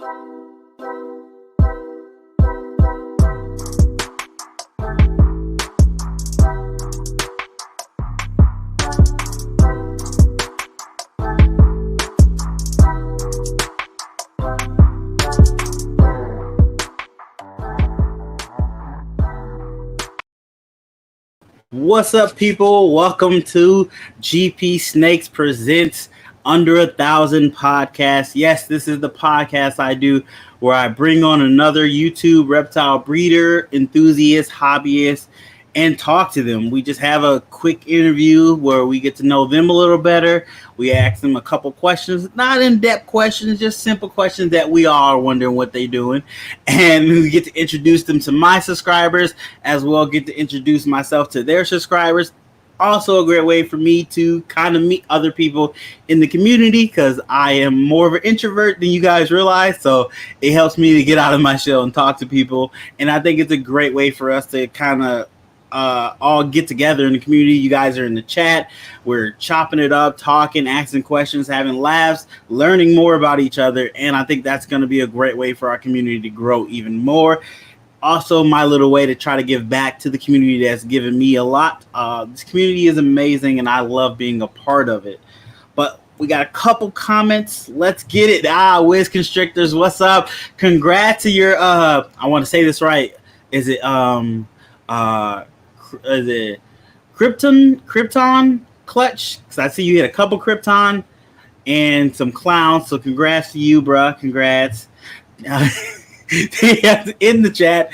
What's up, people? Welcome to GPSnakes Presents Under 1,000 Podcast. Yes, this is the podcast I do where I bring on another YouTube reptile breeder, enthusiast, hobbyist, and talk to them. We just have a quick interview where we get to know them a little better. We ask them a couple questions, not in-depth questions, just simple questions that we all are wondering what they're doing. And we get to introduce them to my subscribers, as well get to introduce myself to their subscribers. Also a great way for me to kind of meet other people in the community, because I am more of an introvert than you guys realize. So it helps me to get out of my shell and talk to people. And I think it's a great way for us to kind of all get together in the community. You guys are in the chat. We're chopping it up, talking, asking questions, having laughs, learning more about each other. And I think that's going to be a great way for our community to grow even more. Also, my little way to try to give back to the community that's given me a lot. This community is amazing, and I love being a part of it. But we got a couple comments. Let's get it. Wiz Constrictors, what's up? Congrats to your, I want to say this right. Is it Krypton clutch? Because I see you hit a couple Krypton and some clowns. So congrats to you, bruh. Congrats. In the chat,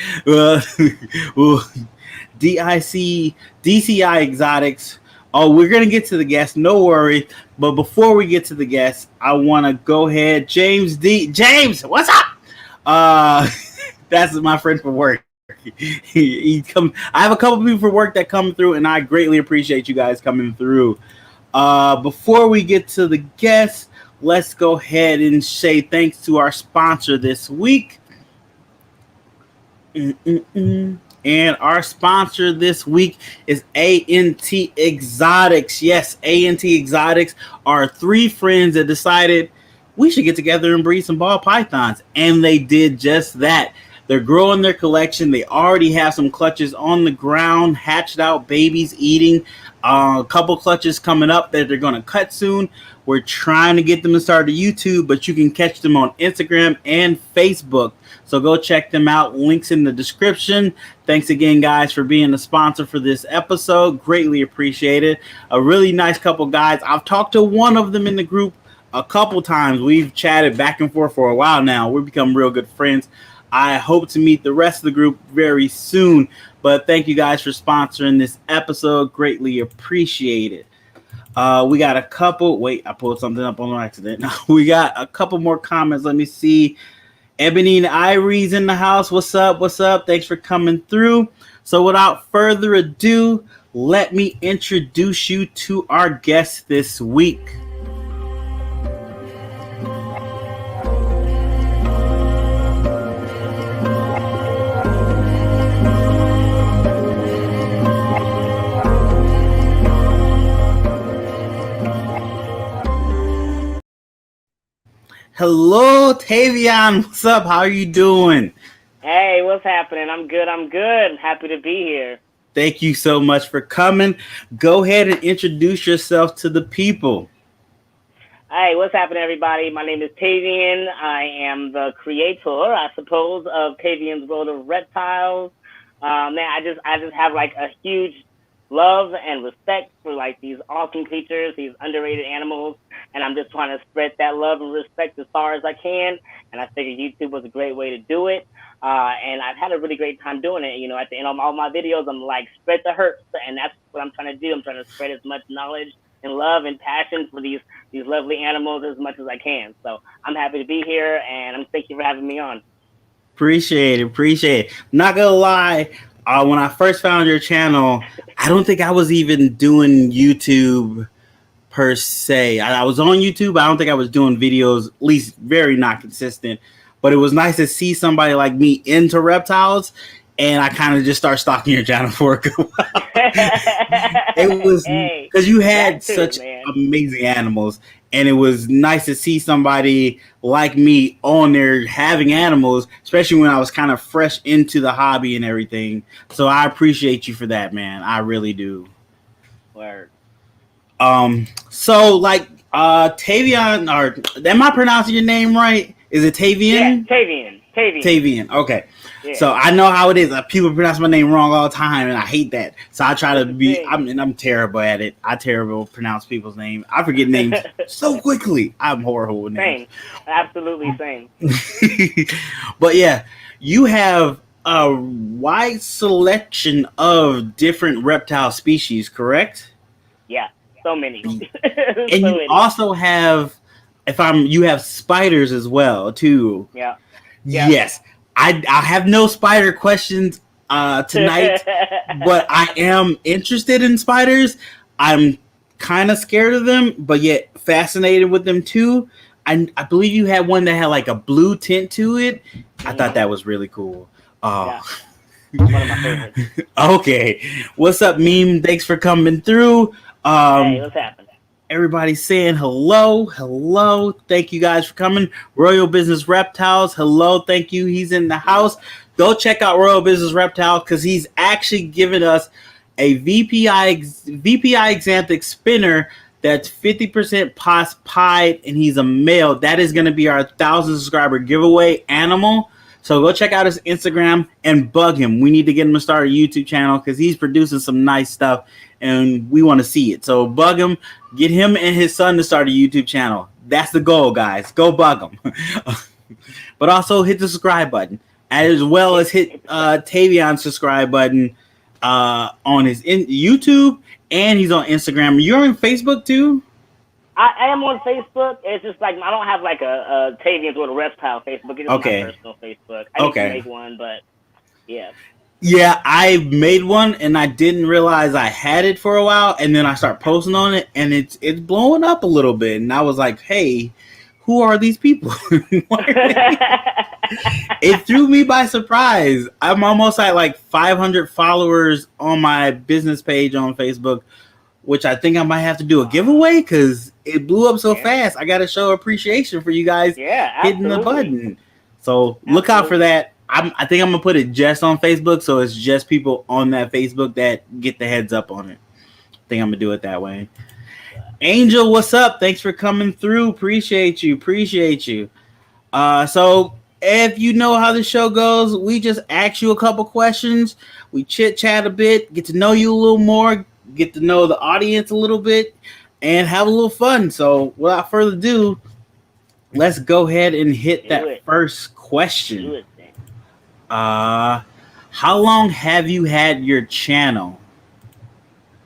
DCI Exotics. Oh, we're going to get to the guests. No worry. But before we get to the guests, I want to go ahead. James, what's up? That's my friend from work. I have a couple people for work that come through, and I greatly appreciate you guys coming through. Before we get to the guests, let's go ahead and say thanks to our sponsor this week. And our sponsor this week is A.N.T Exotics. Yes, A.N.T Exotics are three friends that decided we should get together and breed some ball pythons, and they did just that. They're growing their collection. They already have some clutches on the ground, hatched out babies eating. A couple clutches coming up that they're going to cut soon. We're trying to get them to start a YouTube, but you can catch them on Instagram and Facebook. So go check them out. Links in the description. Thanks again, guys, for being a sponsor for this episode. Greatly appreciated. A really nice couple guys. I've talked to one of them in the group a couple times. We've chatted back and forth for a while now. We've become real good friends. I hope to meet the rest of the group very soon. But thank you guys for sponsoring this episode. Greatly appreciated. We got a couple. Wait, I pulled something up on accident. We got a couple more comments. Let me see. Ebony and Irie's in the house. What's up? What's up? Thanks for coming through. So without further ado, let me introduce you to our guest this week. Hello, Taevian. What's up? How are you doing? Hey, what's happening? I'm good. Happy to be here. Thank you so much for coming. Go ahead and introduce yourself to the people. Hey, what's happening, everybody? My name is Taevian. I am the creator, I suppose, of Taevian'S World of Reptiles. Man, I just have like a huge love and respect for like these awesome creatures, these underrated animals, and I'm just trying to spread that love and respect as far as I can. And I figured YouTube was a great way to do it. And I've had a really great time doing it. You know, at the end of all my videos, I'm like, spread the hurt, and that's what I'm trying to do. I'm trying to spread as much knowledge and love and passion for these lovely animals as much as I can. So I'm happy to be here, and thank you for having me on. Appreciate it. Not gonna lie, when I first found your channel, I don't think I was even doing YouTube per se. I was on YouTube. I don't think I was doing videos, at least very not consistent. But it was nice to see somebody like me into reptiles, and I kind of just start stalking your channel for a good while. It was Hey, because you had that too, such man. amazing animals, and it was nice to see somebody like me on there having animals, especially when I was kind of fresh into the hobby and everything. So I appreciate you for that, man. I really do. Word. So like Tavian, or am I pronouncing your name right? Is it Yeah, Tavian? Tavian. Tavian. Tavian. Okay. Yeah. So I know how it is. People pronounce my name wrong all the time, and I hate that. So I try to That's the be. thing. I'm terrible at it. I terrible pronounce people's names. I forget names so quickly. I'm horrible with names. Same. Absolutely same. But yeah, you have a wide selection of different reptile species, correct? Yeah. So many. And So you many. also have, if I'm, you have spiders as well too. Yeah. Yeah. Yes, I have no spider questions tonight, but I am interested in spiders. I'm kind of scared of them, but yet fascinated with them too. I believe you had one that had like a blue tint to it. I thought that was really cool. Yeah. Oh, One of my favorites. okay. What's up, meme? Thanks for coming through. Hey, Um, what's happening? Everybody's saying hello, hello. Thank you guys for coming. Royal Business Reptiles, hello, thank you. He's in the house. Go check out Royal Business Reptiles because he's actually giving us a VPI Exanthic spinner that's 50% pos pied, and he's a male. That is going to be our 1,000 subscriber giveaway animal. So go check out his Instagram and bug him. We need to get him to start a YouTube channel because he's producing some nice stuff and we want to see it. So bug him, get him and his son to start a YouTube channel. That's the goal, guys. Go bug him. But also hit the subscribe button as well as hit Taevian'S subscribe button on his YouTube, and he's on Instagram. You're on Facebook too? I am on Facebook. It's just like I don't have like a Tavian's or a reptile Facebook. It's just Okay. my personal Facebook. I need to make one, but yeah. Yeah, I made one and I didn't realize I had it for a while, and then I start posting on it and it's blowing up a little bit, and I was like, hey, who are these people? It threw me by surprise. I'm almost at like 500 followers on my business page on Facebook, which I think I might have to do a giveaway because it blew up so fast. I got to show appreciation for you guys hitting the button. So look out for that. I think I'm gonna put it just on Facebook, so it's just people on that Facebook that get the heads up on it. I think I'm gonna do it that way. Angel, what's up? Thanks for coming through. Appreciate you. So if you know how the show goes, we just ask you a couple questions. We chit chat a bit, get to know you a little more, get to know the audience a little bit, and have a little fun. So without further ado, let's go ahead and hit that first question. How long have you had your channel?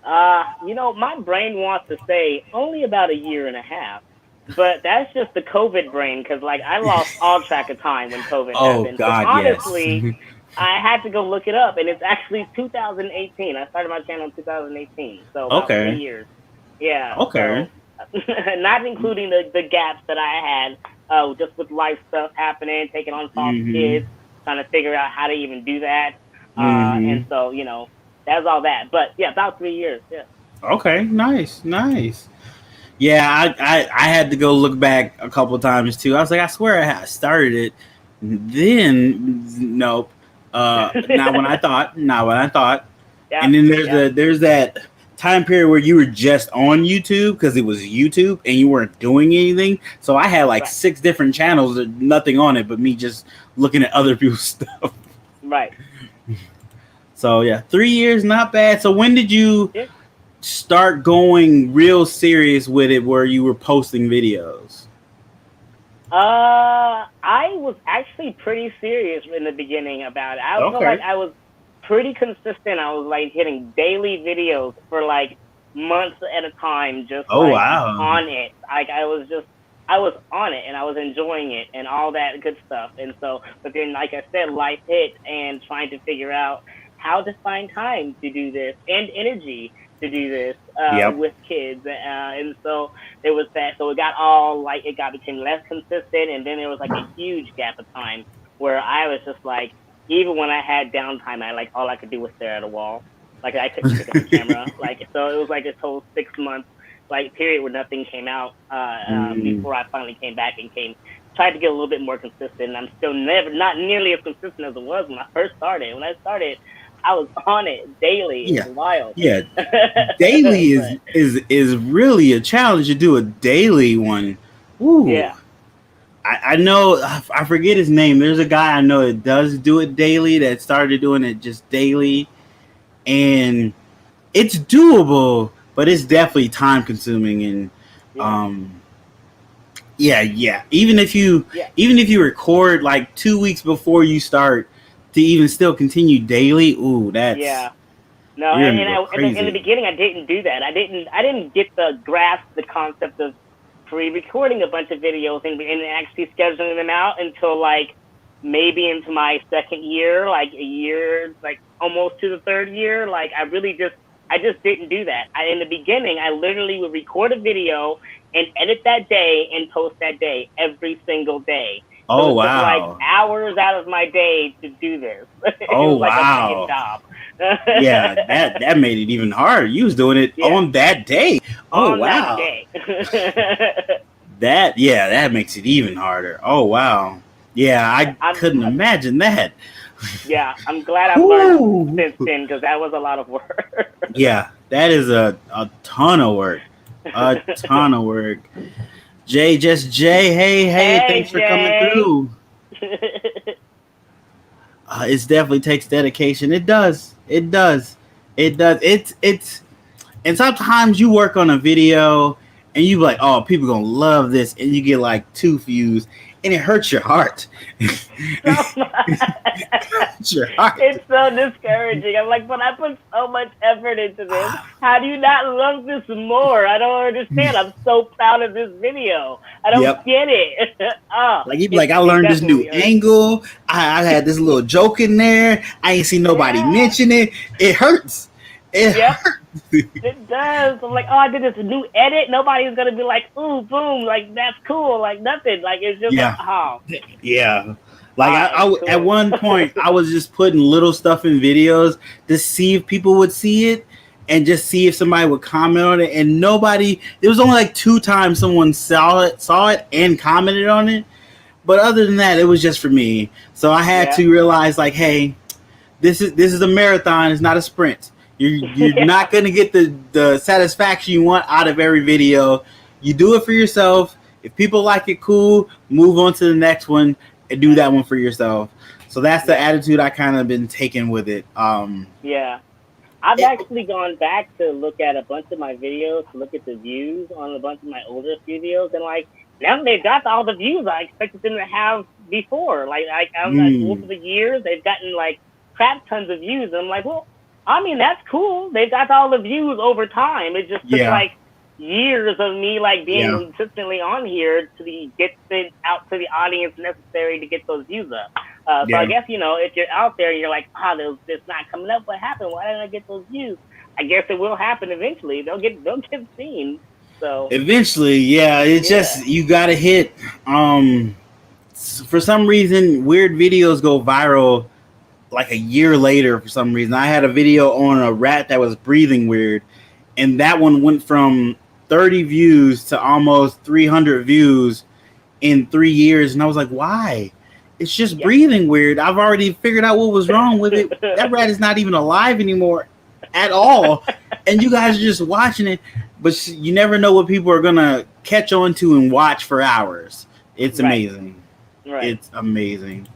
My brain wants to say only about a year and a half, but that's just the COVID brain because like I lost all track of time when COVID happened. God, so honestly, I had to go look it up, and it's actually 2018. I started my channel in 2018, so about 3 years. Yeah. Okay. So, not including the gaps that I had, just with life stuff happening, taking on soft kids, trying to figure out how to even do that. And so, that's all that. But yeah, about 3 years. Yeah. Okay. Nice. Yeah, I had to go look back a couple of times too. I was like, I swear I started it. Then nope. Not when I thought. Yeah, and then there's that time period where you were just on YouTube because it was YouTube and you weren't doing anything. So I had like 6 different channels, nothing on it but me just looking at other people's stuff. Right. So yeah, 3 years, not bad. So when did you start going real serious with it where you were posting videos? I was actually pretty serious in the begining about it. I feel like I was pretty consistent. I was like hitting daily videos for like months at a time, just on it. Like I was on it and I was enjoying it and all that good stuff. And so, but then like I said, life hit and trying to figure out how to find time to do this and energy to do this with kids. And so there was that. So it became less consistent. And then there was like a huge gap of time where I was just like, even when I had downtime, all I could do was stare at a wall. Like I couldn't pick up the camera. Like so, it was like this whole 6 month like period where nothing came out before I finally came back and tried to get a little bit more consistent. And I'm still not nearly as consistent as it was when I first started. When I started, I was on it daily. It was wild. Yeah, daily is really a challenge to do a daily one. Ooh. Yeah. I know, I forget his name. There's a guy I know that does do it daily, that started doing it just daily, and it's doable, but it's definitely time consuming. And even if you record like 2 weeks before you start to even still continue daily, ooh, that's no. And in the beginning, I didn't do that. I didn't get the grasp the concept of pre-recording a bunch of videos and actually scheduling them out until like maybe into my second year, like a year, like almost to the third year. Like I just didn't do that. In the beginning, I literally would record a video and edit that day and post that day every single day. So it took like hours out of my day to do this. It was like a big job. Yeah, that made it even harder. You was doing it on that day. That day. that makes it even harder. Oh wow. Yeah, I couldn't imagine that. Yeah, I'm glad I've learned since then because that was a lot of work. Yeah, that is a ton of work. A ton of work. Jay, hey, thanks for coming through. It definitely takes dedication. It does. It's and sometimes you work on a video and you be like, oh, people gonna love this, and you get like 2 views, and it hurts your heart. It's so discouraging. I'm like, but I put so much effort into this. How do you not love this more? I don't understand. I'm so proud of this video. I don't get it. Like you'd be like, I learned this new angle. I had this little joke in there. I ain't seen nobody mention it. It hurts. It hurts. It does. I'm like, oh, I did this new edit. Nobody's gonna be like, ooh, boom, like that's cool, like nothing. Like it's just like, oh. Yeah. Like I at one point I was just putting little stuff in videos to see if people would see it and just see if somebody would comment on it, and nobody. There was only like 2 times someone saw it and commented on it, but other than that, it was just for me. So I had to realize, like, hey, this is a marathon. It's not a sprint. You're not gonna get the satisfaction you want out of every video. You do it for yourself. If people like it, cool. Move on to the next one and do that one for yourself. So that's the attitude I kind of been taking with it. I've actually gone back to look at a bunch of my videos, to look at the views on a bunch of my older videos, and like now they've got all the views I expected them to have before. Like over the years, they've gotten like crap tons of views. And I'm like, well, I mean, that's cool. They've got all the views over time. It just took like years of me like being consistently on here to get it out to the audience necessary to get those views up. So I guess, if you're out there and you're like, it's not coming up, what happened? Why didn't I get those views? I guess it will happen eventually. They'll get seen. So eventually, it's just you gotta hit. For some reason, weird videos go viral like a year later for some reason. I had a video on a rat that was breathing weird, and that one went from 30 views to almost 300 views in 3 years, and I was like, why? It's just breathing weird. I've already figured out what was wrong with it. That rat is not even alive anymore at all, and you guys are just watching it, but you never know what people are gonna catch on to and watch for hours. It's amazing. It's amazing.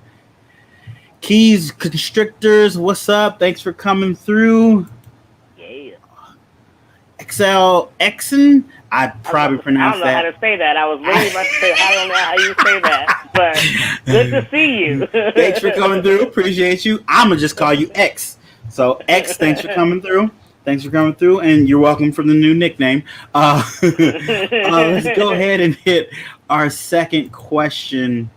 Keys Constrictors, what's up? Thanks for coming through. XL Exon, I probably pronounced that. I don't know how to say that. I was literally about to say, I don't know how you say that, but good to see you. Thanks for coming through. Appreciate you. I'm going to just call you X. So, X, thanks for coming through. And you're welcome for the new nickname. Let's go ahead and hit our second question.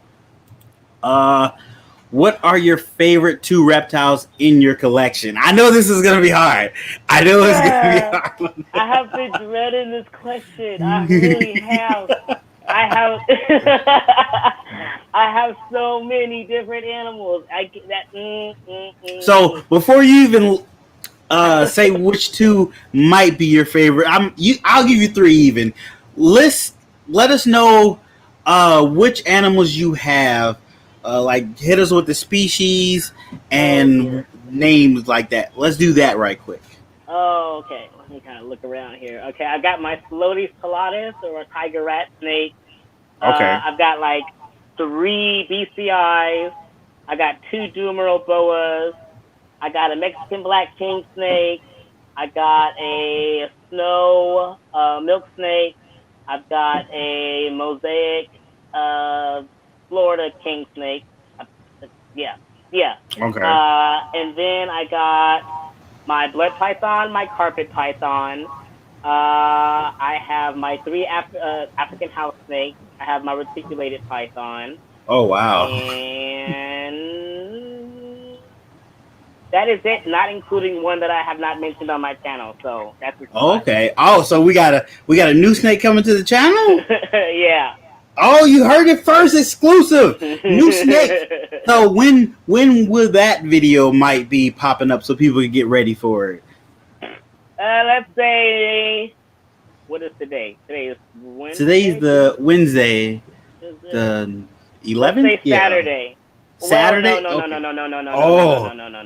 What are your favorite 2 reptiles in your collection? I know this is going to be hard. I have been dreading this question. I really have. I have so many different animals. So before you even Say which two might be your favorite. I'll give you three even. Let us know which animals you have. Like hit us with the species and names like that. Let's do that right quick. Oh, okay. Let me kind of look around here. Okay, I've got my Slotis pilatus or a tiger rat snake. Okay. I've got like 3 BCIs. I got 2 Dumeral boas. I got a Mexican black king snake. I got a snow milk snake. I've got a mosaic Florida king snake. Yeah. Okay. And then I got my blood python, my carpet python. I have my 3 African house snakes. I have my reticulated python. Oh wow. And that is it, not including one that I have not mentioned on my channel. So that's okay. Oh, so we got a new snake coming to the channel? Yeah. Oh, you heard it first, exclusive. New snake. So when will that video might be popping up so people can get ready for it? Let's say, what is today? Today is Wednesday. Today's the Wednesday, the 11th. Let's say Saturday. Saturday? Well, no.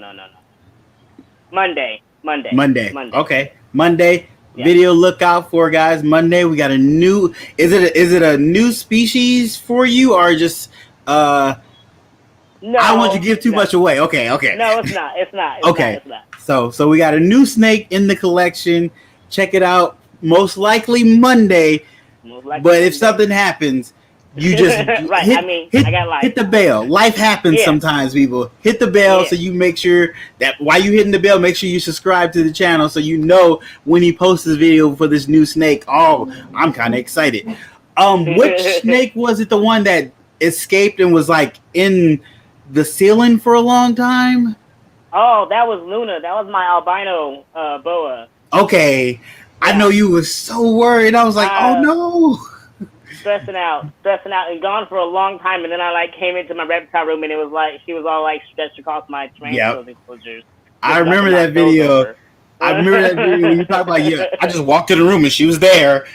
Monday. Okay, Monday. Yeah. Video look out for, guys. Monday we got a new. Is it a new species for you or just? No. I don't want you to give too much away. Okay. No, it's not. It's not. It's not. So we got a new snake in the collection. Check it out. Most likely Monday. But if something happens, you just right. I got life. Hit the bell. Life happens sometimes, people. Hit the bell so you make sure that while you hitting the bell, make sure you subscribe to the channel so you know when he posts this video for this new snake. Oh, I'm kind of excited. Which snake was it? The one that escaped and was like in the ceiling for a long time? Oh, that was Luna. That was my albino boa. Okay. I know you were so worried. I was like, oh no. Stressing out and gone for a long time, and then I came into my reptile room and it was like she was all stretched across my tarantulas enclosures. I remember that video. I remember that video when you talked about I just walked in the room and she was there.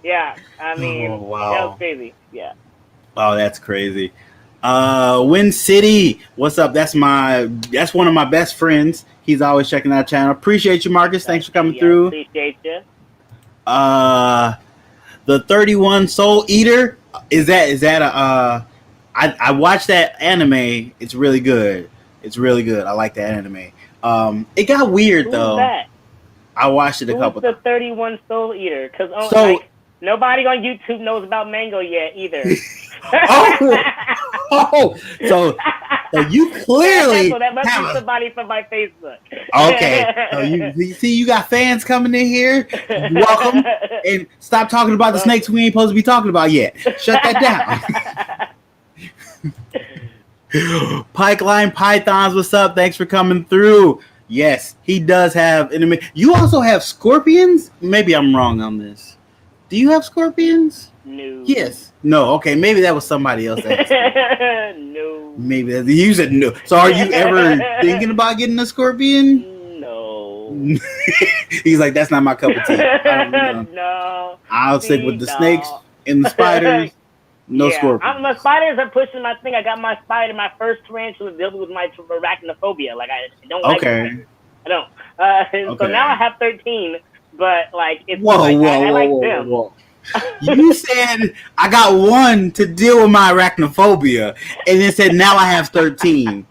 Yeah, I mean, that was crazy. Yeah. Oh, that's crazy. Win City, what's up? That's one of my best friends. He's always checking out the channel. Appreciate you, Marcus. Thanks for coming through. Appreciate you. The 31 Soul Eater, is that a I watched that anime. It's really good. I like that anime. It got weird though. That? I watched it a couple times. Who's the 31 Soul Eater? Because nobody on YouTube knows about Mango yet either. So you clearly so that must be somebody from my Facebook. Okay, so you see, you got fans coming in here. Welcome, and stop talking about the snakes we ain't supposed to be talking about yet. Shut that down. Pipeline Pythons, what's up? Thanks for coming through. Yes, he does have enemy. You also have scorpions? Maybe I'm wrong on this. Do you have scorpions? No. Yes. No. Okay. Maybe that was somebody else. No. Maybe you said no. So are you ever thinking about getting a scorpion? No. He's like, that's not my cup of tea. No. I'll stick with the snakes and the spiders. No scorpions. The spiders are pushing my thing. I got my first tarantula dealt with my arachnophobia. I don't like it. I don't. So now I have 13. But it's I like them. Whoa. You said I got one to deal with my arachnophobia, and then said now I have 13.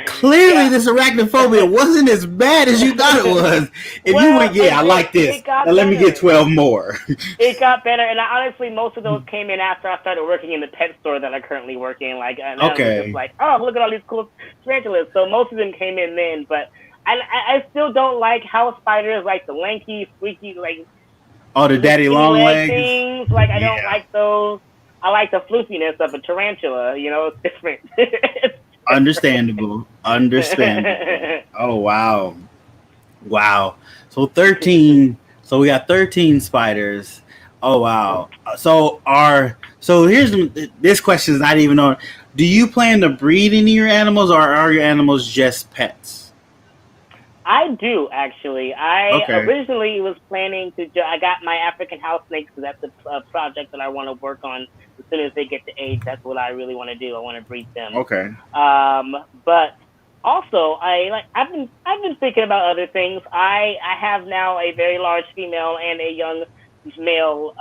Clearly, this arachnophobia wasn't as bad as you thought it was. If you went, I like this. Now let me get 12 more. It got better, and honestly, most of those came in after I started working in the pet store that I currently work in. And okay. Just oh, look at all these cool tarantulas. So most of them came in then, but I still don't like house spiders, the lanky, squeaky, the daddy long legs things. I don't like those. I like the floofiness of a tarantula. It's different. Understandable. Oh wow. So 13. So we got 13 spiders. Oh wow. So here's this question is not even on. Do you plan to breed any of your animals, or are your animals just pets? I do actually. I Okay. originally was planning to. I got my African house snakes because that's a project that I want to work on. As soon as they get to age, that's what I really want to do. I want to breed them. Okay. But also, I've been thinking about other things. I have now a very large female and a young male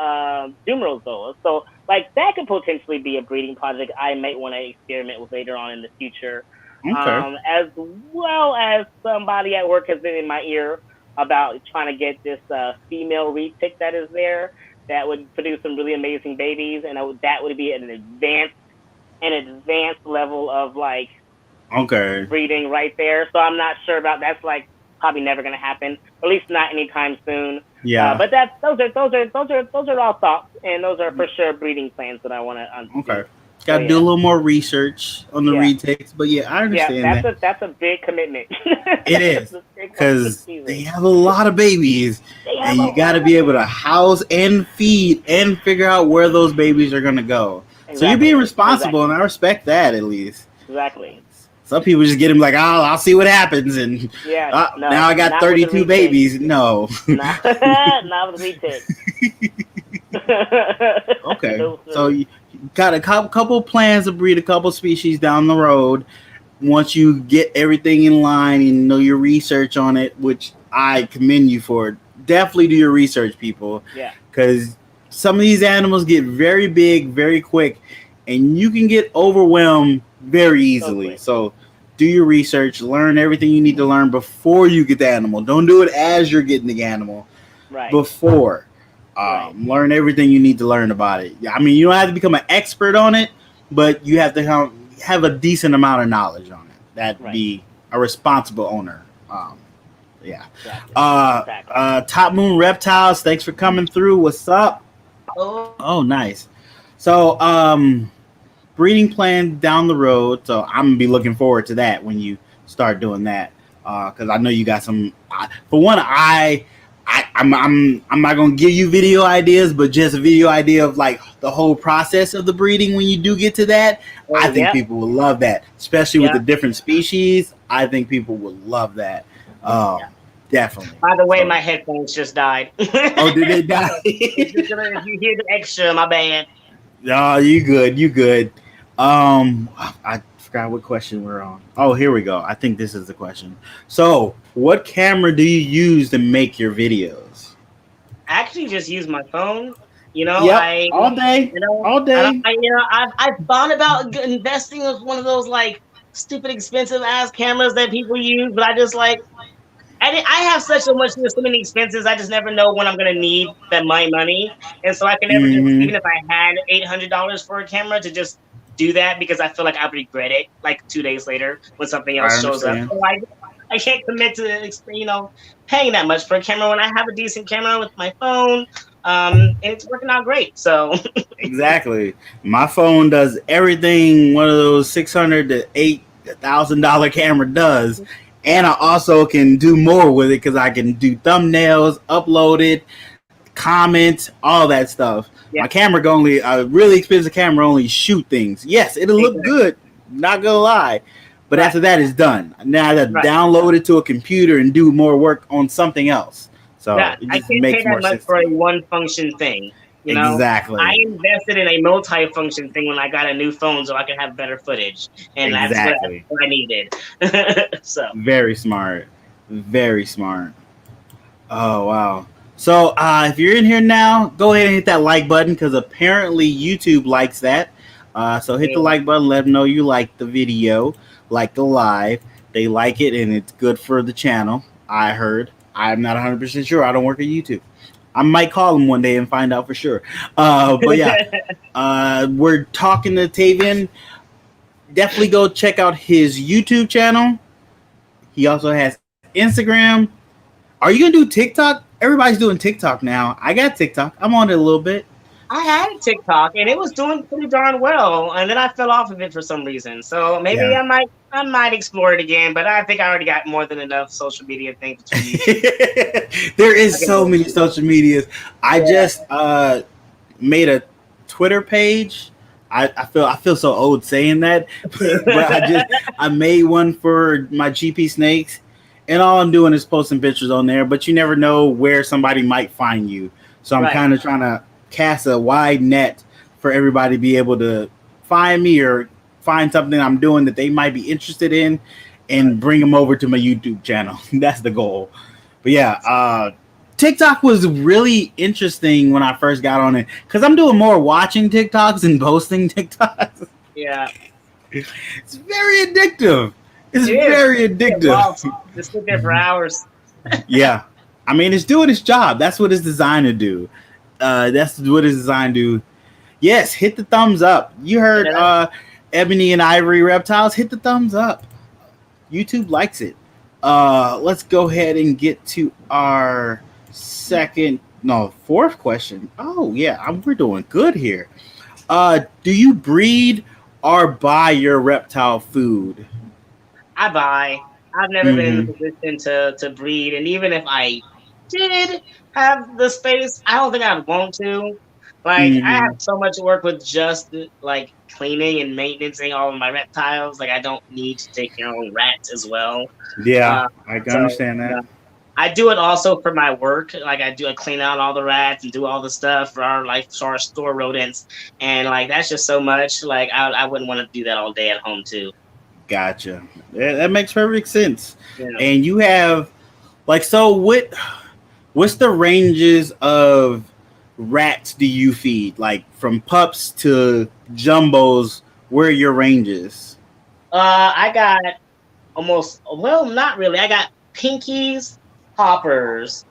Dumerozoa. So like that could potentially be a breeding project I might want to experiment with later on in the future. Okay. As well as somebody at work has been in my ear about trying to get this female retic that is there that would produce some really amazing babies, and that would be an advanced level of like Okay. breeding right there. So I'm not sure about that's like probably never going to happen, or at least not anytime soon. Yeah. But those are all thoughts, and those are for sure breeding plans that I want to Okay. do. Got So to do a yeah, little more research on the yeah, retakes, but yeah, I yeah. understand That's that. a big commitment. It That's is a big one for the because they season. have a lot of babies, They have and a you got to lot be of able to babies. house and feed and figure out where those babies are gonna go. So you're being Exactly, responsible, and exactly, I respect that at least. exactly. Some people just get them like, oh, I'll see what happens, and Yeah, now no, I got not with the 32 retake. babies. No. Not, not with the retake. Okay, No, so sir. you got a couple plans to breed a couple species down the road. Once you get everything in line and know your research on it, which I commend you for, definitely do your research, people, Yeah, because some of these animals get very big very quick, and you can get overwhelmed very so easily. quick. So do your research, learn everything you need to learn before you get the animal. Don't do it as you're getting the animal. Right, Before. right, Learn everything you need to learn about it. I mean, you don't have to become an expert on it, but you have to have a decent amount of knowledge on it. That right. be a responsible owner. Yeah. Exactly, exactly. Top Moon Reptiles, thanks for coming through. What's up? Oh, Oh, nice. So, breeding plan down the road. So I'm gonna be looking forward to that when you start doing that. Because I know you got some. For one, I'm not gonna give you video ideas, but just a video idea of like the whole process of the breeding when you do get to that. I oh, think yeah, people will love that, especially with yeah, the different species. I think people will love that. yeah. Um, Definitely. By the way, So, my headphones just died. So oh, did they die? if you hear the extra, my bad. No, you good. You good. I forgot what question we're on. Oh, here we go. I think this is the question. So, what camera do you use to make your videos? I actually just use my phone. Yep, all day, all I don't, day. I've thought about investing with one of those like stupid expensive ass cameras that people use, but I just like I have so much, so many expenses. I just never know when I'm gonna need that my money, and so I can never just Hmm. even if I had $800 for a camera to just do that because I feel like I would regret it like 2 days later when something I else shows up. understand. So I can't commit to paying that much for a camera when I have a decent camera with my phone, and it's working out great. So Exactly. My phone does everything one of those $600 to $8,000 camera does, and yeah, I also can do more with it because I can do thumbnails, upload it, comment, all that stuff. yeah, My camera can only a really expensive camera only shoot things. Yes, it'll look exactly, good. Not gonna lie. But right, after that it's done. Now I gotta right. download it to a computer and do more work on something else. Yeah, So it I just can't pay makes that more much sense to for a me. one function thing. I Exactly. invested in a multi-function thing when I got a new phone so I can have better footage, and that's Exactly. what I needed. So Very smart. Very smart. Oh wow. So if you're in here now, go ahead and hit that like button because apparently YouTube likes that. So hit the yeah, like button, let them know you like the video, like the live. They like it and it's good for the channel. I heard. I'm not 100% sure. I don't work at YouTube. I might call them one day and find out for sure. But yeah, we're talking to Tavian. Definitely go check out his YouTube channel. He also has Instagram. Are you gonna do TikTok? Everybody's doing TikTok now. I got TikTok. I'm on it a little bit. I had a TikTok and it was doing pretty darn well, and then I fell off of it for some reason. So maybe Yeah. I might explore it again, but I think I already got more than enough social media things between YouTube. There I is can so do many social medias. I Yeah, just made a Twitter page. I feel so old saying that, but I made one for my GP snakes, and all I'm doing is posting pictures on there, but you never know where somebody might find you. So I'm kind of trying to cast a wide net for everybody to be able to find me or find something I'm doing that they might be interested in and bring them over to my YouTube channel. That's the goal. But yeah, TikTok was really interesting when I first got on it because I'm doing more watching TikToks than posting TikToks. Yeah. It's very addictive. It's very addictive. Just sit there for hours. Yeah. I mean, it's doing its job. That's what it's designed to do. That's what it's designed to do. Yes, hit the thumbs up. You heard Ebony and Ivory Reptiles. Hit the thumbs up. YouTube likes it. Let's go ahead and get to our fourth question. Oh, yeah, we're doing good here. Do you breed or buy your reptile food? I buy. I've never been in the position to breed, and even if I did have the space, I don't think I'd want to. Like, I have so much work with just like cleaning and maintaining all of my reptiles. Like, I don't need to take care of rats as well. Yeah, I can understand that. I do it also for my work. Like, I clean out all the rats and do all the stuff for our store rodents, and like that's just so much. Like, I wouldn't want to do that all day at home too. Gotcha. That makes perfect sense. Yeah. And you have what's the ranges of rats do you feed? Like from pups to jumbos, where are your ranges? I got not really. I got pinkies, hoppers,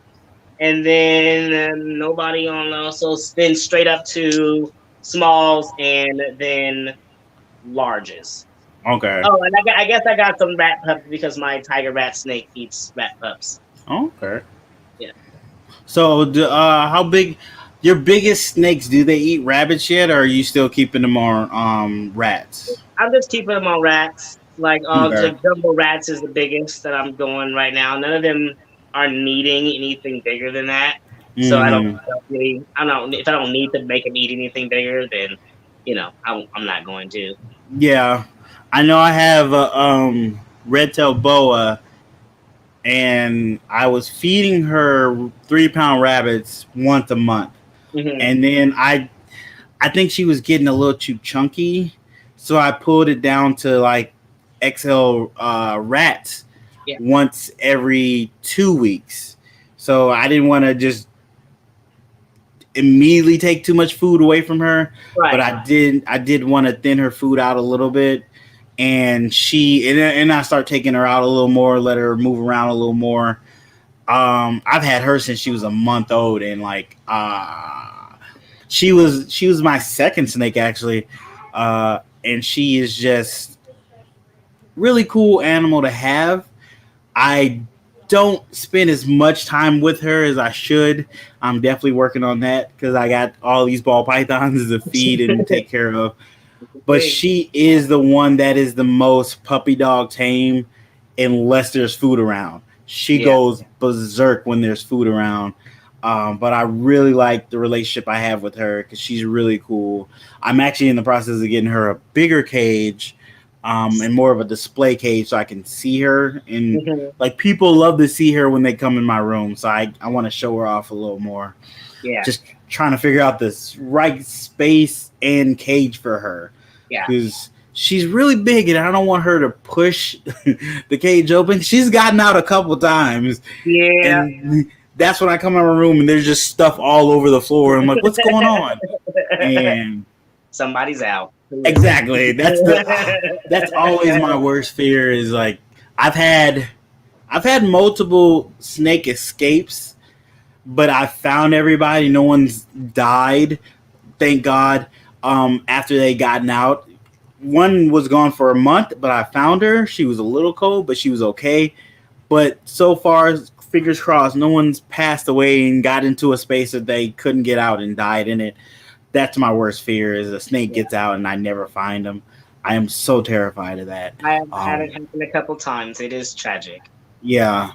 and then nobody on also then straight up to smalls and then larges. Okay. Oh, and I guess I got some rat pups because my tiger rat snake eats rat pups. Okay. Yeah. So, how big your biggest snakes? Do they eat rabbits yet, or are you still keeping them on rats? I'm just keeping them on rats. Like the jumbo rats is the biggest that I'm going right now. None of them are needing anything bigger than that. So I don't if I don't need to make them eat anything bigger, then I'm not going to. Yeah. I know I have a red-tailed boa, and I was feeding her 3-pound rabbits once a month. And then I think she was getting a little too chunky, so I pulled it down to like XL rats once every 2 weeks. So I didn't want to just immediately take too much food away from her, but I did want to thin her food out a little bit. And I start taking her out a little more, let her move around a little more. I've had her since she was a month old, and like she was my second snake actually, and she is just really cool animal to have. I don't spend as much time with her as I should. I'm definitely working on that because I got all these ball pythons to feed and take care of. But she is the one that is the most puppy dog tame unless there's food around. She goes berserk when there's food around. But I really like the relationship I have with her because she's really cool. I'm actually in the process of getting her a bigger cage and more of a display cage so I can see her. And like people love to see her when they come in my room. So I want to show her off a little more. Yeah. Just trying to figure out this right space and cage for her. Yeah, because she's really big, and I don't want her to push the cage open. She's gotten out a couple times. Yeah, and that's when I come in my room and there's just stuff all over the floor. I'm like, "What's going on?" And somebody's out. Exactly. That's always my worst fear. Is like I've had multiple snake escapes, but I found everybody. No one's died, thank God. After they gotten out, one was gone for a month, but I found her. She was a little cold, but she was okay. But so far, fingers crossed, no one's passed away and got into a space that they couldn't get out and died in it. That's my worst fear: is a snake gets out and I never find them. I am so terrified of that. I have had it happen a couple times. It is tragic. Yeah,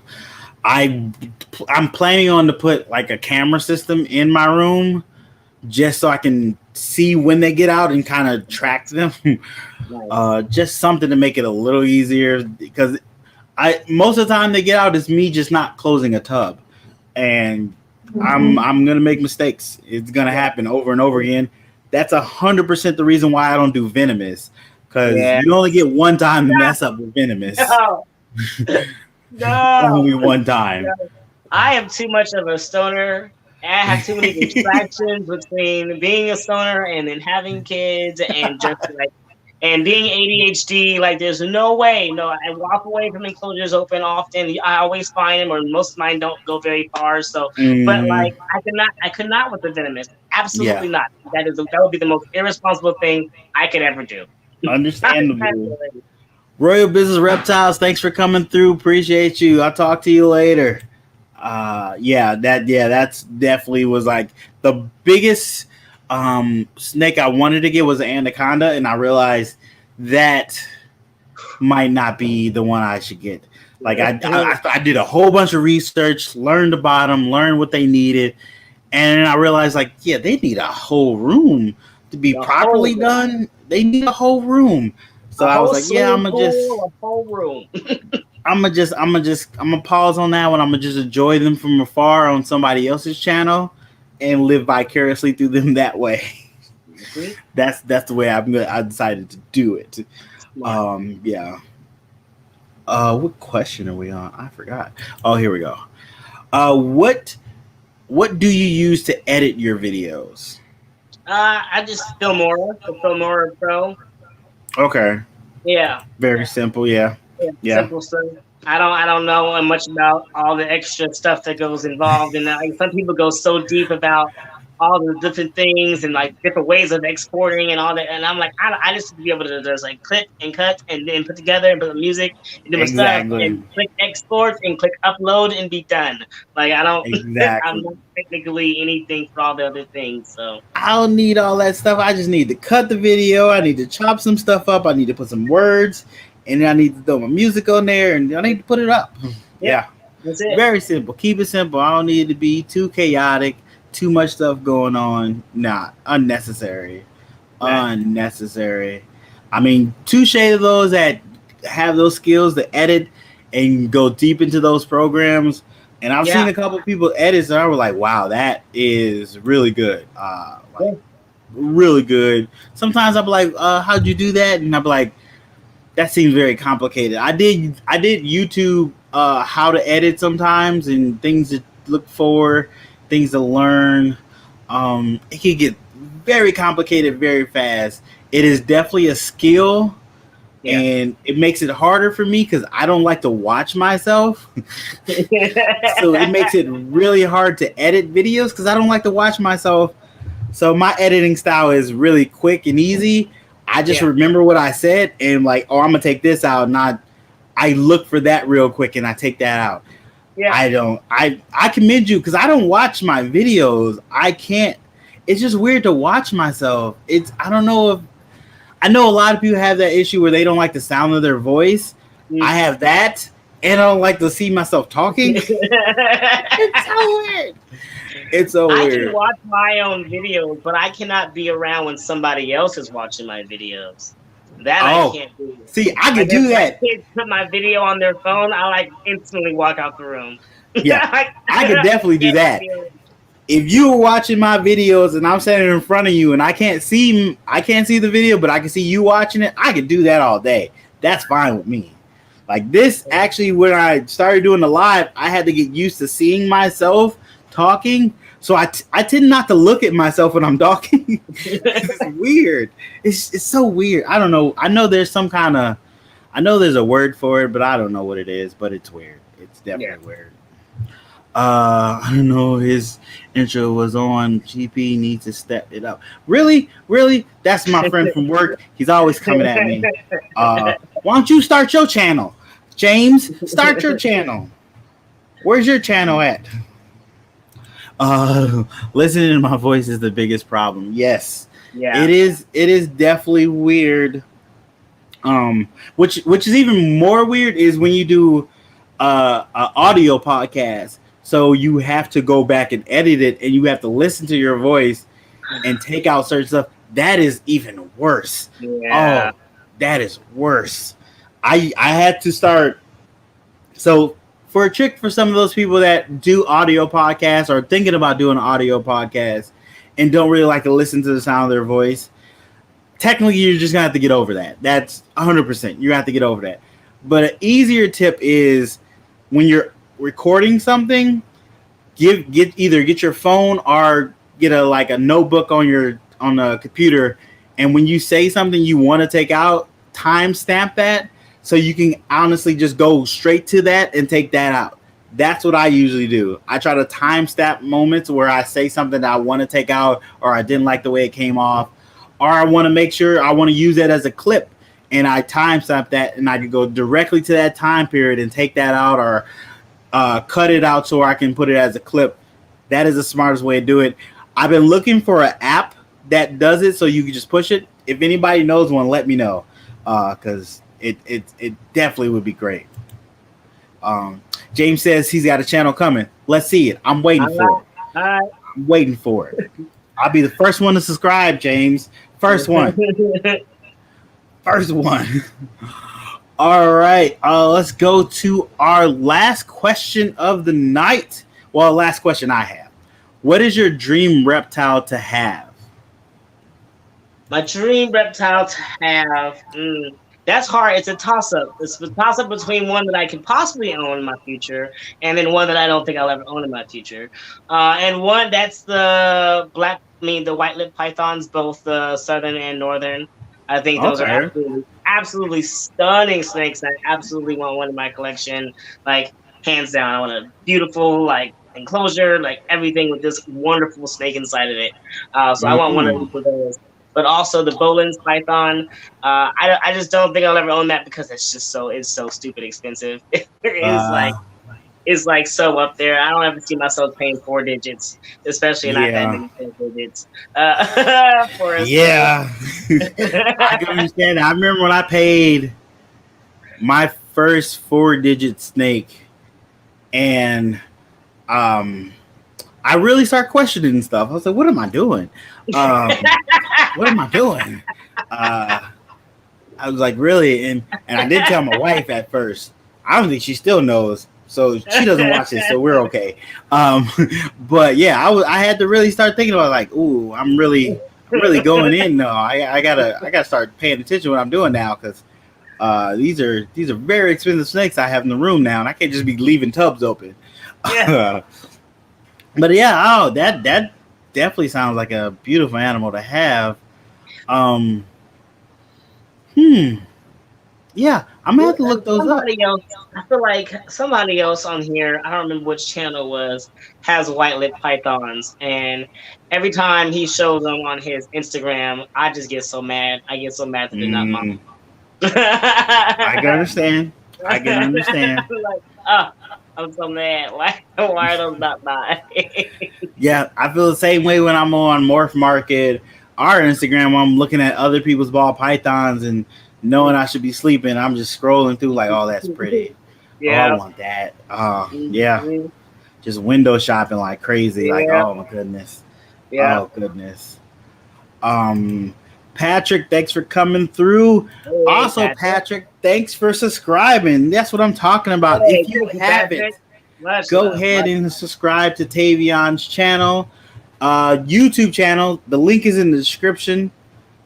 I'm planning on to put like a camera system in my room just so I can see when they get out and kind of track them. Just something to make it a little easier because most of the time they get out is me just not closing a tub, and I'm gonna make mistakes. It's gonna happen over and over again. That's 100% the reason why I don't do venomous, because you only get one time to mess up with venomous. No. Only one time. No. I am too much of a stoner. I have too many distractions between being a stoner and then having kids and just like and being ADHD. Like, there's no way. No, I walk away from enclosures open often. I always find them, or most of mine don't go very far. So, but like, I could not with the venomous. Absolutely not. That would be the most irresponsible thing I could ever do. Understandable. Royal Business Reptiles, thanks for coming through. Appreciate you. I'll talk to you later. That's definitely was like the biggest snake I wanted to get was an anaconda, and I realized that might not be the one I should get. Like I did a whole bunch of research, learned about them, learned what they needed, and I realized like, yeah, they need a whole room to be properly done. They need a whole room. So I was like, yeah, I'm gonna just a whole room. I'm gonna pause on that one. I'm gonna just enjoy them from afar on somebody else's channel and live vicariously through them that way. Mm-hmm. That's the way I decided to do it. Yeah. What question are we on? I forgot. Oh, here we go. What do you use to edit your videos? I just Filmora Pro. Okay. Yeah. Very simple. Yeah. Simple stuff. I don't know much about all the extra stuff that goes involved, and like, some people go so deep about all the different things and like different ways of exporting and all that. And I'm like, I just be able to just like click and cut and then put together and put the music and do my stuff and click export and click upload and be done. Like I don't. I'm not technically anything for all the other things. So I don't need all that stuff. I just need to cut the video. I need to chop some stuff up. I need to put some words. And then I need to throw my music on there, and I need to put it up. Yeah. That's it. Very simple. Keep it simple. I don't need it to be too chaotic, too much stuff going on. Nah, unnecessary. Right. Unnecessary. I mean, touche to those that have those skills to edit and go deep into those programs. And I've seen a couple of people edit, and I was like, wow, that is really good. Really good. Sometimes I'll be like, how'd you do that? And I'll be like, that seems very complicated. I did YouTube how to edit sometimes and things to look for, things to learn. It can get very complicated very fast. It is definitely a skill, and it makes it harder for me because I don't like to watch myself. So it makes it really hard to edit videos because I don't like to watch myself. So my editing style is really quick and easy. I just remember what I said and like, oh, I'm gonna take this out. I look for that real quick and I take that out. Yeah. I commend you because I don't watch my videos. I can't. It's just weird to watch myself. I don't know if I know a lot of people have that issue where they don't like the sound of their voice. I have that, and I don't like to see myself talking. It's so weird. It's so weird. I can watch my own videos, but I cannot be around when somebody else is watching my videos. That I can't do. See, I can do that. Kids put my video on their phone, I like instantly walk out the room. Yeah, I could definitely do that. If you were watching my videos and I'm standing in front of you and I can't see the video, but I can see you watching it, I could do that all day. That's fine with me. Like this, actually, when I started doing the live, I had to get used to seeing myself talking. So I tend not to look at myself when I'm talking. It's weird. It's so weird. I don't know. I know there's a word for it, but I don't know what it is, but it's weird. It's definitely weird. I don't know. His intro was on. GP needs to step it up. Really? That's my friend from work. He's always coming at me. Why don't you start your channel? James, start your channel. Where's your channel at? Listening to my voice is the biggest problem. Yes. Yeah. It is definitely weird. Which is even more weird is when you do a audio podcast. So you have to go back and edit it, and you have to listen to your voice and take out certain stuff. That is even worse. Yeah. Oh, that is worse. I had to start So for a trick for some of those people that do audio podcasts or thinking about doing an audio podcast and don't really like to listen to the sound of their voice, technically you're just gonna have to get over that. That's 100%. You have to get over that. But an easier tip is when you're recording something, get your phone or get a notebook on the computer, and when you say something you want to take out, timestamp that so you can honestly just go straight to that and take that out. That's what I usually do. I try to timestamp moments where I say something that I want to take out or I didn't like the way it came off, or I want to make sure I want to use that as a clip, and I timestamp that and I can go directly to that time period and take that out or cut it out so I can put it as a clip. That is the smartest way to do it. I've been looking for an app that does it so you can just push it. If anybody knows one, let me know, because it definitely would be great. James says he's got a channel coming. Let's see it. I'm waiting for it. I'm waiting for it. I'll be the first one to subscribe, James. First one. First one. All right. Let's go to our last question of the night. Well, last question I have. What is your dream reptile to have? My dream reptile to have. That's hard. It's a toss-up. It's a toss-up between one that I could possibly own in my future and then one that I don't think I'll ever own in my future. And one that's the white-lipped pythons, both the southern and northern. I think those are absolutely stunning snakes. I absolutely want one in my collection. Like, hands down, I want a beautiful, enclosure, everything with this wonderful snake inside of it. So I want one of those. But also the Bolin's python. I just don't think I'll ever own that because it's so stupid expensive. It's so up there. I don't ever see myself paying 4 digits, especially not that many 4 digits. For a I can understand that. I remember when I paid my first 4-digit snake, and I really started questioning stuff. I was like, what am I doing? What am I doing? I was like, really? And I did tell my wife at first. I don't think she still knows. So she doesn't watch this, so we're okay. But yeah, I had to really start thinking about ooh, I'm really going in now. I gotta start paying attention to what I'm doing now, because these are very expensive snakes I have in the room now, and I can't just be leaving tubs open. Yeah. But yeah, that definitely sounds like a beautiful animal to have. Yeah, I'm gonna have to look those up. I feel like somebody else on here, I don't remember which channel it was, has white-lipped pythons, and every time he shows them on his Instagram, I just get so mad. I get so mad that they're not mine. I can understand. I'm so mad. Why are those not mine? Yeah, I feel the same way when I'm on Morph Market, our Instagram. I'm looking at other people's ball pythons and knowing I should be sleeping. I'm just scrolling through oh, that's pretty. Yeah, I want that. Yeah, just window shopping like crazy. Oh my goodness. Yeah. Oh goodness. Patrick, thanks for coming through. Hey, also, Patrick, thanks for subscribing. That's what I'm talking about. Hey, if you haven't, go ahead and subscribe to Taevian'S channel, YouTube channel. The link is in the description.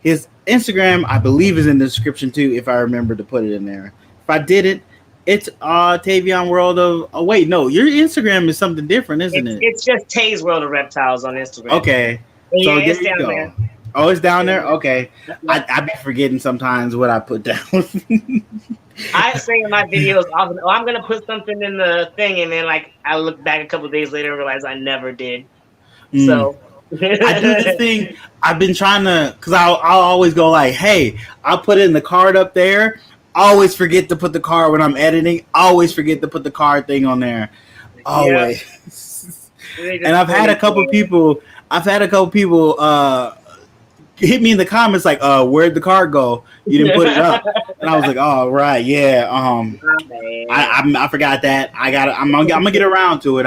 His Instagram, I believe, is in the description too, if I remember to put it in there. If I didn't, it's Taevian World of... Oh, wait, no. Your Instagram is something different, isn't it? It's just Tae's World of Reptiles on Instagram. Okay. So there you go. There. Oh, it's down there? Okay. I be forgetting sometimes what I put down. I say in my videos often, I'm going to put something in the thing, and then I look back a couple of days later and realize I never did. So... I do this thing. I've been trying to, because I'll always go hey, I'll put it in the card up there. I always forget to put the card when I'm editing. I always forget to put the card thing on there. Always. Yeah. And I've had a couple people hit me in the comments where'd the card go? You didn't put it up. And I was like, oh right, yeah. I forgot that. I'm gonna get around to it.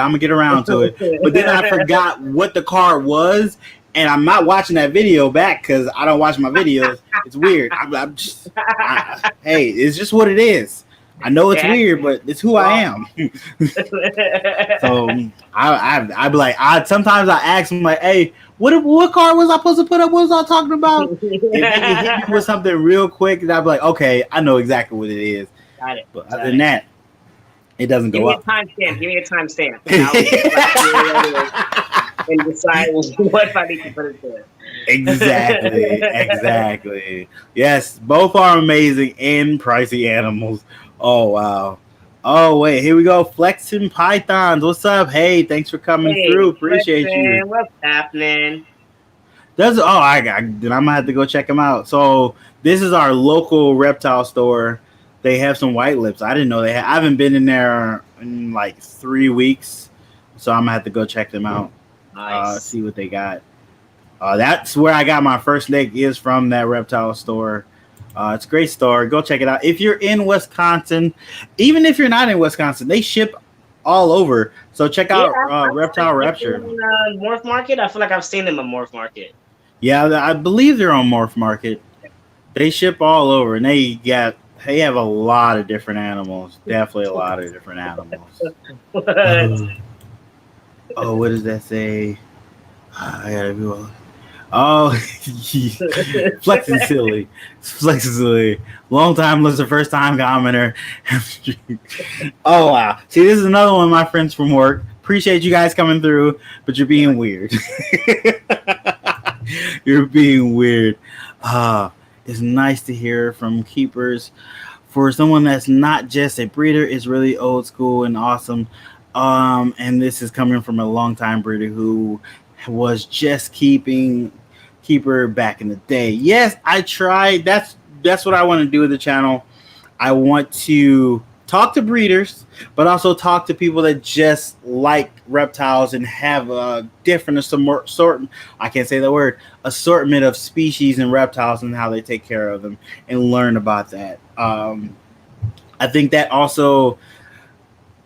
But then I forgot what the card was, and I'm not watching that video back because I don't watch my videos. It's weird. Hey, it's just what it is. I know it's weird, but it's who I am. So I'd be like, sometimes I ask them like, hey, what card was I supposed to put up? What was I talking about? If they can hit me with something real quick, and I'd be like, okay, I know exactly what it is. Got it. But other than that, it doesn't go up. Give me a timestamp. And decide what I need to put into it. Exactly. Yes, both are amazing and pricey animals. Oh wow. Oh wait, here we go. Flexing Pythons. What's up? Hey, thanks for coming through. Appreciate you. What's happening? Then I'm gonna have to go check them out. So this is our local reptile store. They have some white lips. I didn't know they had. I haven't been in there in like 3 weeks, so I'm gonna have to go check them out. Nice. See what they got. That's where I got my first snake, is from that reptile store. It's a great store. Go check it out. If you're in Wisconsin, even if you're not in Wisconsin, they ship all over. So check out Reptile Rapture. Morph Market? I feel like I've seen them at Morph Market. Yeah, I believe they're on Morph Market. They ship all over, and they have a lot of different animals. Definitely a lot of different animals. Oh, what does that say? I gotta go. Oh, flexing silly. Long time listener, first time commenter. Oh wow! See, this is another one of my friends from work. Appreciate you guys coming through, but you're being weird. You're being weird. It's nice to hear from keepers. For someone that's not just a breeder, is really old school and awesome. And this is coming from a longtime breeder who was just keeper back in the day. Yes, I tried. That's what I want to do with the channel. I want to talk to breeders, but also talk to people that just like reptiles and have a different assortment. I can't say the word, assortment of species and reptiles and how they take care of them, and learn about that. I think that also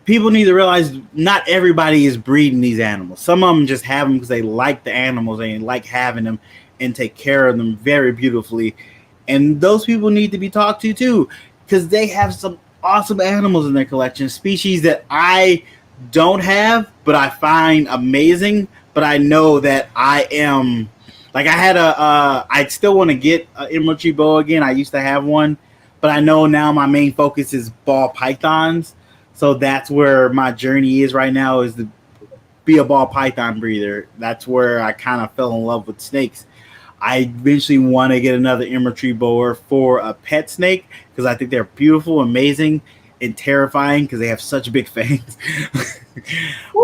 people need to realize not everybody is breeding these animals. Some of them just have them because they like the animals and like having them and take care of them very beautifully. And those people need to be talked to too, because they have some awesome animals in their collection, species that I don't have, but I find amazing. But I know that I am, like, I still want to get an emerald tree boa again. I used to have one, but I know now my main focus is ball pythons. So that's where my journey is right now, is to be a ball python breeder. That's where I kind of fell in love with snakes. I eventually want to get another emerald tree boa for a pet snake, because I think they're beautiful, amazing, and terrifying because they have such big fangs.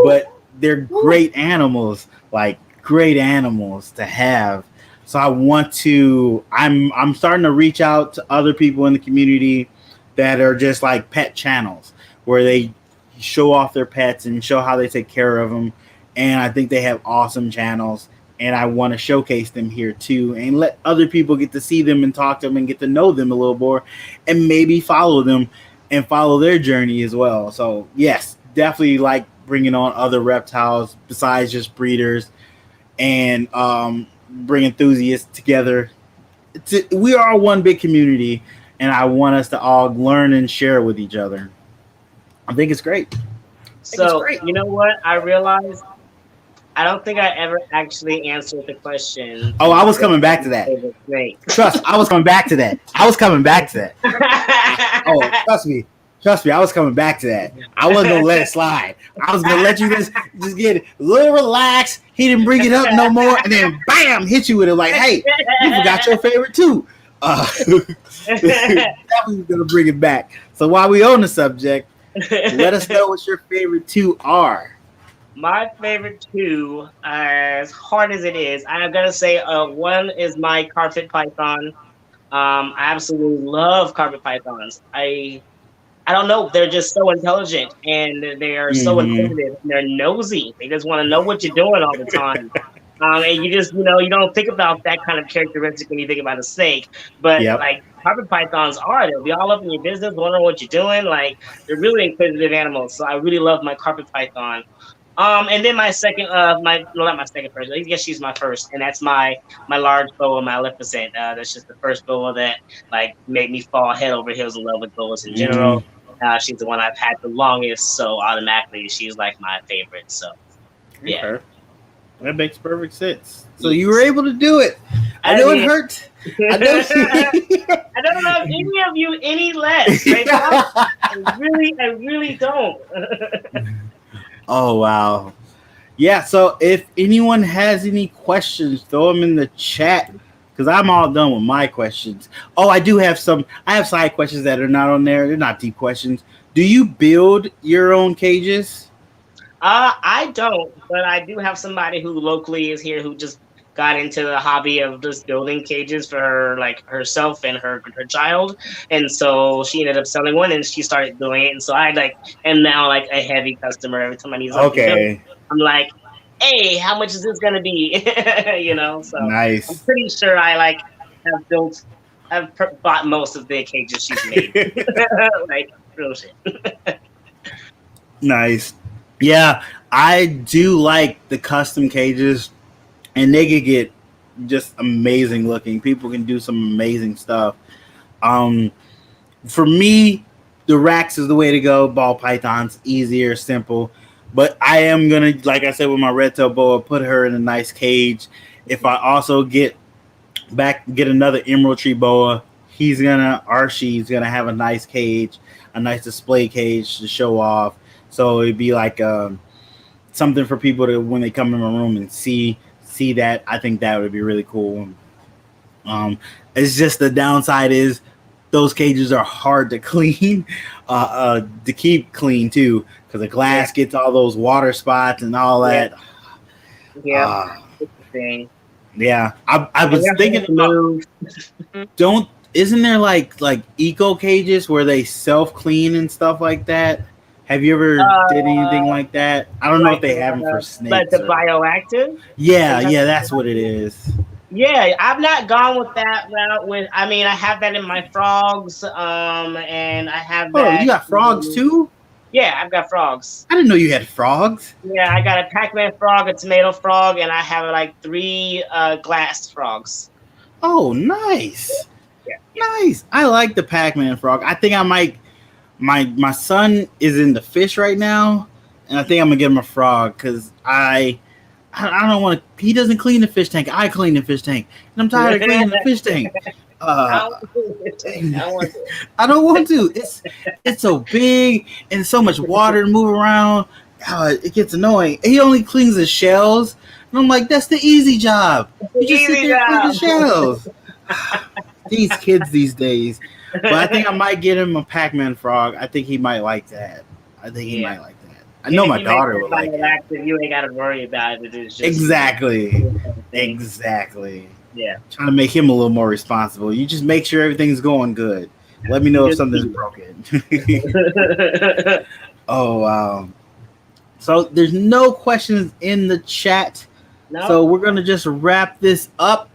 But they're great animals, like great animals to have. So I'm starting to reach out to other people in the community that are just like pet channels, where they show off their pets and show how they take care of them. And I think they have awesome channels, and I want to showcase them here too, and let other people get to see them and talk to them and get to know them a little more, and maybe follow them and follow their journey as well. So yes, definitely like bringing on other reptiles besides just breeders, and bring enthusiasts together. We are one big community, and I want us to all learn and share with each other. I think it's great. So, you know what? I realized I don't think I ever actually answered the question. Oh, I was coming back to that. Trust, I was coming back to that. Oh, trust me, I was coming back to that. I wasn't gonna let it slide. I was gonna let you just get a little relaxed. He didn't bring it up no more, and then bam, hit you with it like, hey, you forgot your favorite too. Definitely gonna bring it back. So while we on the subject, let us know what your favorite two are. My favorite two, as hard as it is, I'm gonna say one is my carpet python. I absolutely love carpet pythons. I don't know, they're just so intelligent, and they are so inquisitive. They're nosy. They just want to know what you're doing all the time. And you just, you don't think about that kind of characteristic when you think about a snake. But like carpet pythons they'll be all up in your business, wondering what you're doing. Like, they're really inquisitive animals. So I really love my carpet python. And then my second, not my second person. I guess she's my first, and that's my large boa, Maleficent. That's just the first boa that like made me fall head over heels in love with boas in general. She's the one I've had the longest, so automatically she's like my favorite. So yeah. Okay. That makes perfect sense. So you were able to do it. I know it hurt. I know. I don't love any of you any less. Right? I really don't. Oh wow. Yeah. So if anyone has any questions, throw them in the chat because I'm all done with my questions. Oh, I do have some. I have side questions that are not on there. They're not deep questions. Do you build your own cages? I don't, but I do have somebody who locally is here who just got into the hobby of just building cages for her, like herself and her child, and so she ended up selling one, and she started doing it, and so I am now like a heavy customer. Every time I need something built, I'm like, hey, how much is this gonna be? So nice. I'm pretty sure I I've bought most of the cages she's made. Like real shit. Nice. Yeah, I do like the custom cages, and they could get just amazing looking. People can do some amazing stuff. For me, the racks is the way to go. Ball pythons, easier, simple. But I am gonna, like I said, with my red tail boa, put her in a nice cage. If I also get another emerald tree boa, she's gonna have a nice cage, a nice display cage to show off. So it'd be like something for people to, when they come in my room and see that. I think that would be really cool. It's just the downside is those cages are hard to clean, to keep clean too, because the glass gets all those water spots and all that. Yeah, it's the thing. Yeah, I was thinking about, isn't there like eco cages where they self clean and stuff like that? Have you ever did anything like that? I don't know if they have them for snakes. Like the bioactive? Yeah, that's what it is. Yeah, I've not gone with that route. I have that in my frogs, and I have that. Oh, you got frogs too? Yeah, I've got frogs. I didn't know you had frogs. Yeah, I got a Pac-Man frog, a tomato frog, and I have like 3 glass frogs. Oh, nice. Yeah. Nice. I like the Pac-Man frog. I think I might. My son is into fish right now, and I think I'm gonna get him a frog because I don't want to. He doesn't clean the fish tank. I clean the fish tank, and I'm tired of cleaning the fish tank. I don't want to. It's so big and so much water to move around. It gets annoying. He only cleans the shells, and I'm like, that's the easy job. You just sit there and clean the shells. These kids these days. But I think I might get him a Pac-Man frog. I think he might like that. I know my daughter would like it. You ain't got to worry about it. It's just exactly. Yeah. Trying to make him a little more responsible. You just make sure everything's going good. Let me know if something's broken. Oh, wow. So there's no questions in the chat. No. So we're going to just wrap this up.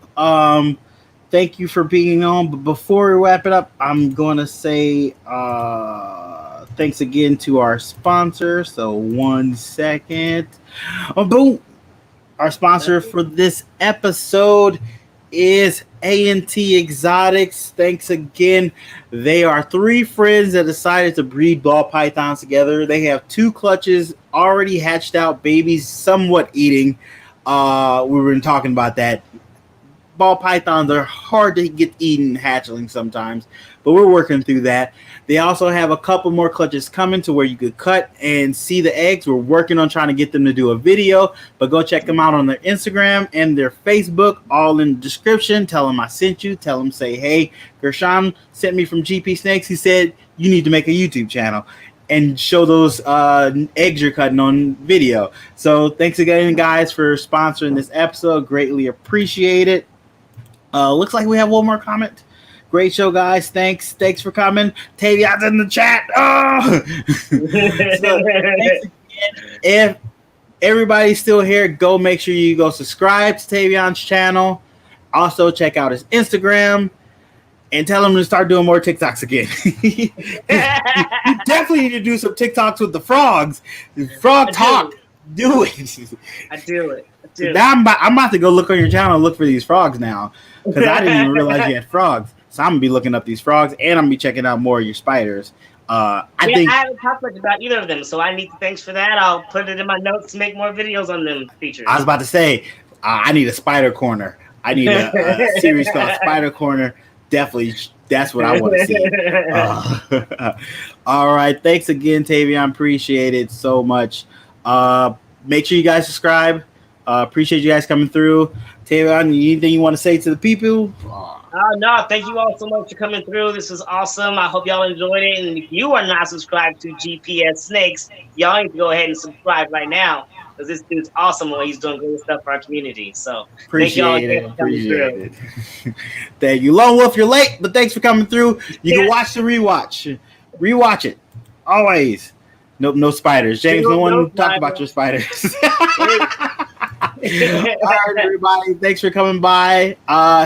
Thank you for being on. But before we wrap it up, I'm going to say thanks again to our sponsor. So 1 second. Oh, boom. Our sponsor for this episode is A.N.T. Exotics. Thanks again. They are 3 friends that decided to breed ball pythons together. They have 2 clutches, already hatched out babies, somewhat eating. We were talking about that. Ball pythons are hard to get eaten hatchling sometimes, but we're working through that. They also have a couple more clutches coming to where you could cut and see the eggs. We're working on trying to get them to do a video, but go check them out on their Instagram and their Facebook, all in the description. Tell them I sent you. Tell them, say, hey, Gershon sent me from GPSnakes. He said you need to make a YouTube channel and show those eggs you're cutting on video. So thanks again, guys, for sponsoring this episode. Greatly appreciate it. Looks like we have one more comment. Great show, guys. Thanks for coming. Taevian'S in the chat. Oh! So, thanks again. If everybody's still here, go make sure you go subscribe to Taevian'S channel. Also, check out his Instagram and tell him to start doing more TikToks again. You definitely need to do some TikToks with the frogs. Frog talk. Do it. I do it. Now I'm about to go look on your channel and look for these frogs now because I didn't even realize you had frogs. So I'm going to be looking up these frogs and I'm going to be checking out more of your spiders. I think I haven't talked much about either of them, so I need to thanks for that. I'll put it in my notes to make more videos on them features. I was about to say I need a spider corner. I need a series called Spider Corner. Definitely, that's what I want to see. All right, thanks again, Taevian. Appreciate it so much. Make sure you guys subscribe. Appreciate you guys coming through. Taevian, anything you want to say to the people? No, thank you all so much for coming through. This was awesome. I hope y'all enjoyed it. And if you are not subscribed to Snakes, y'all need to go ahead and subscribe right now, because this dude's awesome when he's doing great stuff for our community. So appreciate it. Thank you. Lone Wolf, you're late, but thanks for coming through. You can watch the rewatch. Rewatch it. Always. Nope, no spiders. James, no one talk about your spiders. All right, everybody. Thanks for coming by.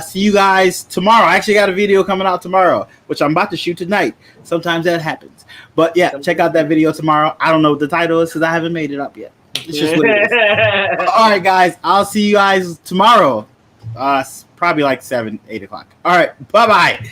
See you guys tomorrow. I actually got a video coming out tomorrow, which I'm about to shoot tonight. Sometimes that happens. But yeah, check out that video tomorrow. I don't know what the title is because I haven't made it up yet. It's just what it is. All right, guys. I'll see you guys tomorrow. Probably like 7, 8 o'clock. All right. Bye-bye.